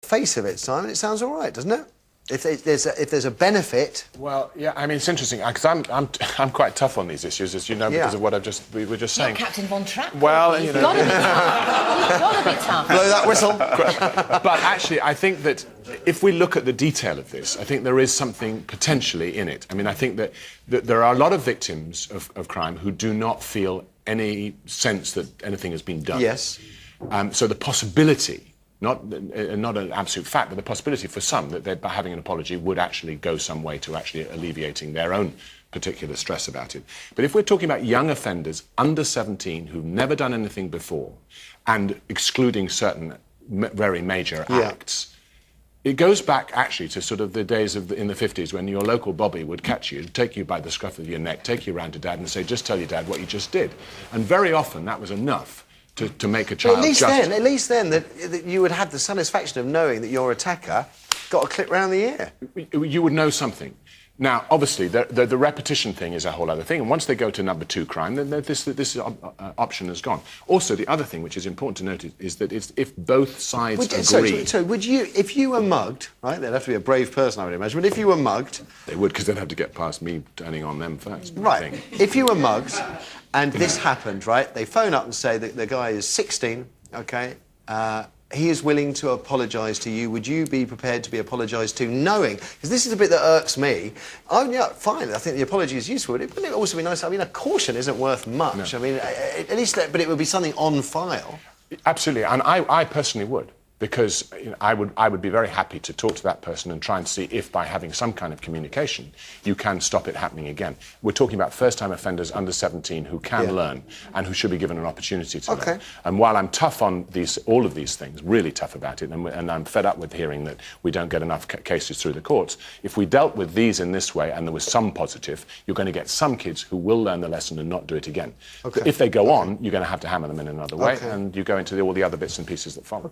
face of it, Simon, it sounds all right, doesn't it? If there's a benefit... Well, yeah, I mean, it's interesting, because I'm quite tough on these issues, as you know, because of what we were just saying. You're Captain Von Trapp. Well, you know... You've got to be tough. You've got to be tough. Blow that whistle. But actually, I think that if we look at the detail of this, I think there is something potentially in it. I mean, I think that there are a lot of victims of crime who do not feel any sense that anything has been done. Yes. So the possibility... Not an absolute fact, but the possibility for some that by having an apology would actually go some way to actually alleviating their own particular stress about it. But if we're talking about young offenders under 17 who've never done anything before and excluding certain very major acts, it goes back actually to sort of the days in the 50s when your local bobby would catch you, take you by the scruff of your neck, take you round to Dad and say, just tell your dad what you just did. And very often that was enough to make a child at least then that you would have the satisfaction of knowing that your attacker got a clip round the ear. You would know something. Now, obviously, the repetition thing is a whole other thing, and once they go to number 2 crime, then this option is gone. Also, the other thing which is important to note is that if both sides agree... So would you, if you were mugged, right, they'd have to be a brave person, I would imagine, but if you were mugged... They would, because they'd have to get past me turning on them first. Right. If you were mugged and this happened, right, they phone up and say that the guy is 16, OK, he is willing to apologise to you. Would you be prepared to be apologised to, knowing... Because this is the bit that irks me. Oh, yeah, fine, I think the apology is useful. But it would also be nice... I mean, a caution isn't worth much. No. I mean, at least... But it would be something on file. Absolutely, and I personally would. Because I would be very happy to talk to that person and try and see if, by having some kind of communication, you can stop it happening again. We're talking about first-time offenders under 17 who can learn and who should be given an opportunity to learn. And while I'm tough on all of these things, really tough about it, and I'm fed up with hearing that we don't get enough cases through the courts, if we dealt with these in this way and there was some positive, you're going to get some kids who will learn the lesson and not do it again. If they go on, you're going to have to hammer them in another way, and you go into all the other bits and pieces that follow.